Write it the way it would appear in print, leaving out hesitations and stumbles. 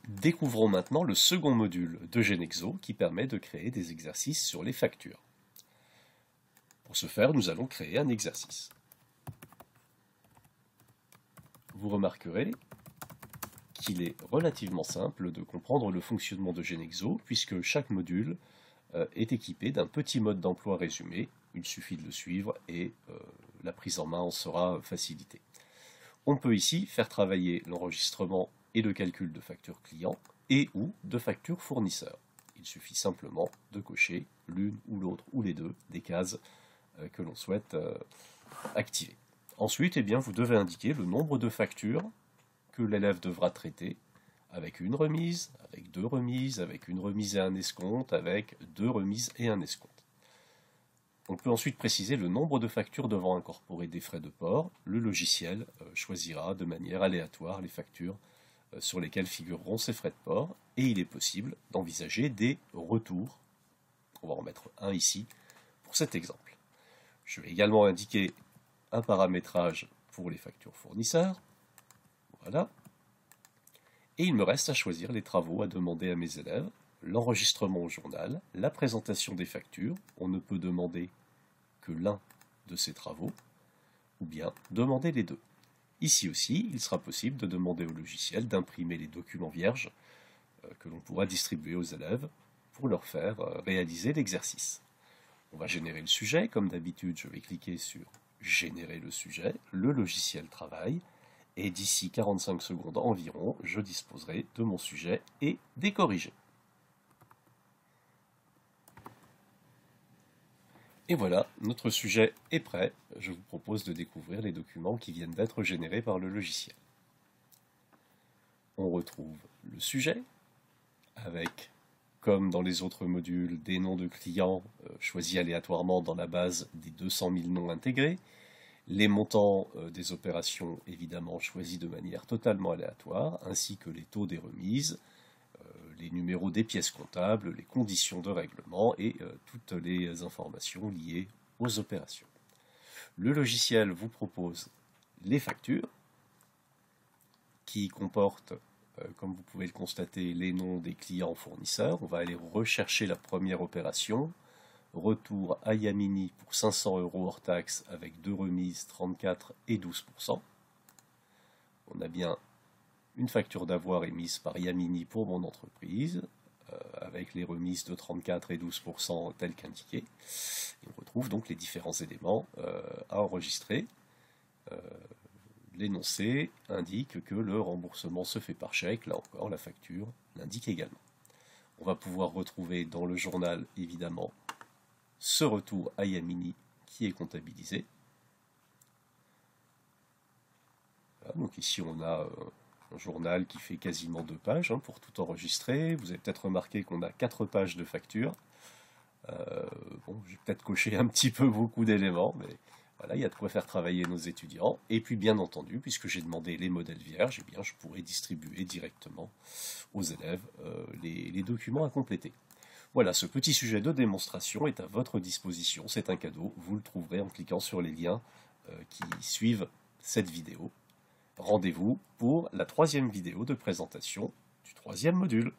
Découvrons maintenant le second module de Genexo qui permet de créer des exercices sur les factures. Pour ce faire, nous allons créer un exercice. Vous remarquerez qu'il est relativement simple de comprendre le fonctionnement de Genexo puisque chaque module est équipé d'un petit mode d'emploi résumé. Il suffit de le suivre et la prise en main en sera facilitée. On peut ici faire travailler l'enregistrement et le calcul de factures clients et ou de factures fournisseurs. Il suffit simplement de cocher l'une ou l'autre ou les deux des cases que l'on souhaite activer. Ensuite, vous devez indiquer le nombre de factures que l'élève devra traiter avec une remise, avec deux remises, avec une remise et un escompte, avec deux remises et un escompte. On peut ensuite préciser le nombre de factures devant incorporer des frais de port. Le logiciel choisira de manière aléatoire les factures sur lesquelles figureront ces frais de port, et il est possible d'envisager des retours. On va en mettre un ici pour cet exemple. Je vais également indiquer un paramétrage pour les factures fournisseurs. Voilà. Et il me reste à choisir les travaux à demander à mes élèves, l'enregistrement au journal, la présentation des factures. On ne peut demander que l'un de ces travaux, ou bien demander les deux. Ici aussi, il sera possible de demander au logiciel d'imprimer les documents vierges que l'on pourra distribuer aux élèves pour leur faire réaliser l'exercice. On va générer le sujet. Comme d'habitude, je vais cliquer sur « Générer le sujet ». Le logiciel travaille. Et d'ici 45 secondes environ, je disposerai de mon sujet et des corrigés. Et voilà, notre sujet est prêt. Je vous propose de découvrir les documents qui viennent d'être générés par le logiciel. On retrouve le sujet avec, comme dans les autres modules, des noms de clients choisis aléatoirement dans la base des 200 000 noms intégrés, les montants des opérations évidemment choisis de manière totalement aléatoire, ainsi que les taux des remises, les numéros des pièces comptables, les conditions de règlement et toutes les informations liées aux opérations. Le logiciel vous propose les factures qui comportent, comme vous pouvez le constater, les noms des clients fournisseurs. On va aller rechercher la première opération. Retour à Yamini pour 500 € hors taxe avec deux remises 34 et 12%. On a bien une facture d'avoir émise par Yamini pour mon entreprise, avec les remises de 34 et 12% telles qu'indiquées. Et on retrouve donc les différents éléments à enregistrer. L'énoncé indique que le remboursement se fait par chèque. Là encore, la facture l'indique également. On va pouvoir retrouver dans le journal, évidemment, ce retour à Yamini qui est comptabilisé. Voilà, donc ici on a un journal qui fait quasiment 2 pages pour tout enregistrer. Vous avez peut-être remarqué qu'on a 4 pages de facture. J'ai peut-être coché un petit peu beaucoup d'éléments, mais voilà, il y a de quoi faire travailler nos étudiants. Et puis bien entendu, puisque j'ai demandé les modèles vierges, je pourrais distribuer directement aux élèves les documents à compléter. Voilà, ce petit sujet de démonstration est à votre disposition, c'est un cadeau, vous le trouverez en cliquant sur les liens qui suivent cette vidéo. Rendez-vous pour la 3e vidéo de présentation du 3e module.